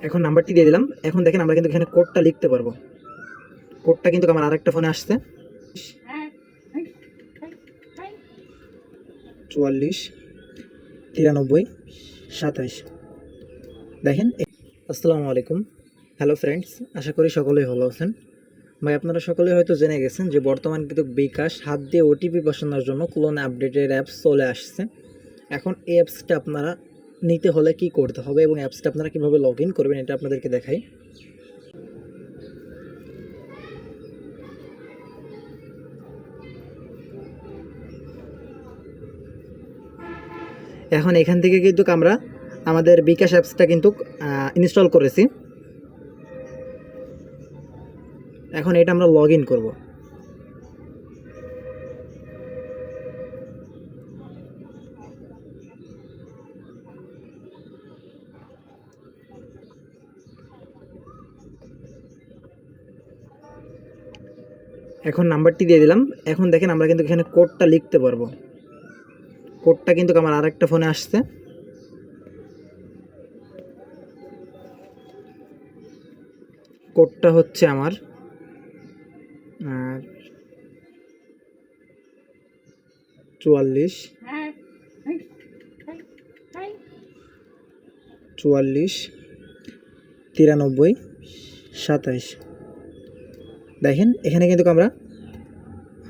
এখন নাম্বারটি দিয়ে দিলাম। এখন দেখেন আমরা কিন্তু এখানে কোডটা লিখতে পারবো। কোডটা কিন্তু আমার আরেকটা ফোনে আসছে 44 93 27। দেখেন। আসসালামু আলাইকুম, হ্যালো ফ্রেন্ডস, আশা করি সকলেই ভালো আছেন। ভাই আপনারা সকলেই হয়তো জেনে গেছেন যে বর্তমান কিন্তু বিকাশ হাত দিয়ে ওটিপি বসানোর জন্য ক্লোন আপডেটের অ্যাপস চলে আসছে। এখন এই অ্যাপসটা আপনারা নিতে হলে কি করতে হবে এবং অ্যাপসটা আপনারা কীভাবে লগ ইন করবেন এটা আপনাদেরকে দেখাই। এখন এখান থেকে কিন্তু আমরা আমাদের বিকাশ অ্যাপসটা কিন্তু ইনস্টল করেছি। এখন এটা আমরা লগ ইন করবো। এখন নাম্বারটি দিয়ে দিলাম। এখন দেখেন আমরা কিন্তু এখানে কোডটা লিখতে পারবো। কোডটা কিন্তু আমার আরেকটা ফোনে আসছে কোডটা হচ্ছে আমার 44 93 27। দেখেন এখানে কিন্তু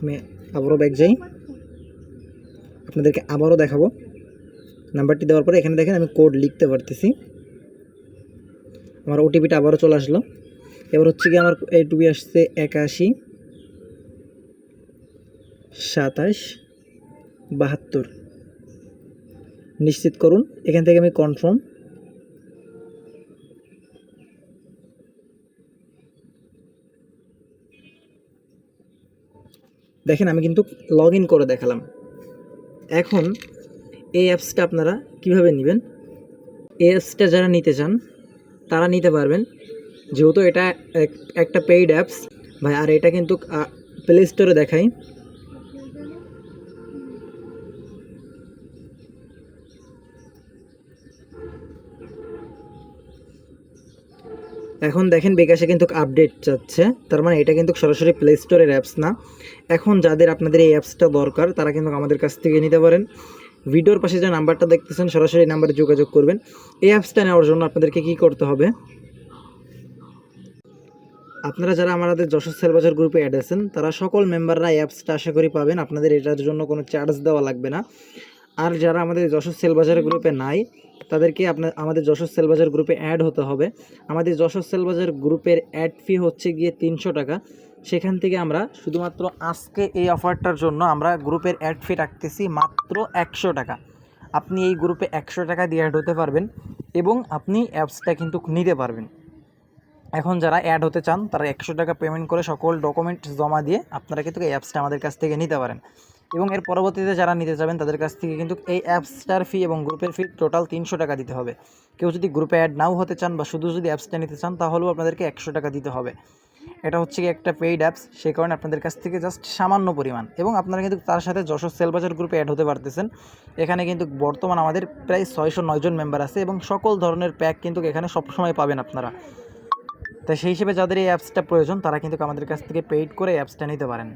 আমি আবারও ব্যাক যাই, আপনাদেরকে আবারও দেখাবো। নাম্বারটি দেওয়ার পরে এখানে দেখেন আমি কোড লিখতে পারতেছি। আমার ওটিপিটা আবারও চলে আসলো। এবার হচ্ছে কি আমার এইটুকু আসছে 81 27 72। নিশ্চিত করুন, এখান থেকে আমি কনফার্ম। দেখেন আমি কিন্তু লগ ইন করে দেখালাম। এখন এই অ্যাপসটা আপনারা কিভাবে নেবেন, এই অ্যাপসটা যারা নিতে চান তারা নিতে পারবেন, যেহেতু এটা একটা পেইড অ্যাপস ভাই। আর এটা কিন্তু প্লে স্টোরে দেখাই। এখন দেখেন বিকাশে কিন্তু আপডেট যাচ্ছে, তার মানে এটা কিন্তু সরাসরি প্লে স্টোরের অ্যাপস না। এখন যাদের আপনাদের এই অ্যাপসটা দরকার তারা কিন্তু আমাদের কাছ থেকে নিতে পারেন। ভিডিওর পাশে যে নাম্বারটা দেখতেছেন সরাসরি নাম্বারে যোগাযোগ করবেন। এই অ্যাপসটা নেওয়ার জন্য আপনাদেরকে কি করতে হবে, আপনারা যারা আমাদের যশোর সেলবাজার গ্রুপে অ্যাড আছেন তারা সকল মেম্বাররা এই অ্যাপসটা আশা করি পাবেন। আপনাদের এটার জন্য কোনো চার্জ দেওয়া লাগবে না। আর যারা আমাদের যশোর সেলবাজার গ্রুপে নাই তাদেরকে আমাদের যশোর সেলবাজার গ্রুপে অ্যাড হতে হবে। আমাদের যশোর সেলবাজার গ্রুপের অ্যাড ফি হচ্ছে গিয়ে 300 টাকা। সেখান থেকে আমরা শুধুমাত্র আজকে এই অফারটার জন্য আমরা গ্রুপের অ্যাড ফি রাখতেছি মাত্র 100 টাকা। আপনি এই গ্রুপে 100 টাকা দিয়ে অ্যাড হতে পারবেন এবং আপনি অ্যাপসটা কিন্তু নিতে পারবেন। এখন যারা অ্যাড হতে চান তারা 100 টাকা পেমেন্ট করে সকল ডকুমেন্ট জমা দিয়ে আপনারা কিন্তু এই অ্যাপসটা আমাদের কাছ থেকে নিতে পারেন। এবং এর পরবর্তীতে যারা নিতে যাবেন তাদের কাছ থেকে কিন্তু এই অ্যাপসটার ফি এবং গ্রুপের ফি টোটাল 300 টাকা দিতে হবে। কেউ যদি গ্রুপে অ্যাড নাও হতে চান বা শুধু যদি অ্যাপসটা নিতে চান তাহলেও আপনাদেরকে 100 টাকা দিতে হবে। এটা হচ্ছে কি একটা পেইড অ্যাপস, সেই কারণে আপনাদের কাছ থেকে জাস্ট সামান্য পরিমাণ। এবং আপনারা কিন্তু তার সাথে যশোর সেলবাজার গ্রুপে অ্যাড হতে পারতেছেন। এখানে কিন্তু বর্তমান আমাদের প্রায় 609 জন মেম্বার আছে এবং সকল ধরনের প্যাক কিন্তু এখানে সবসময় পাবেন আপনারা। তাই সেই হিসেবে যাদের এই অ্যাপসটা প্রয়োজন তারা কিন্তু আমাদের কাছ থেকে পেইড করে অ্যাপসটা নিতে পারেন।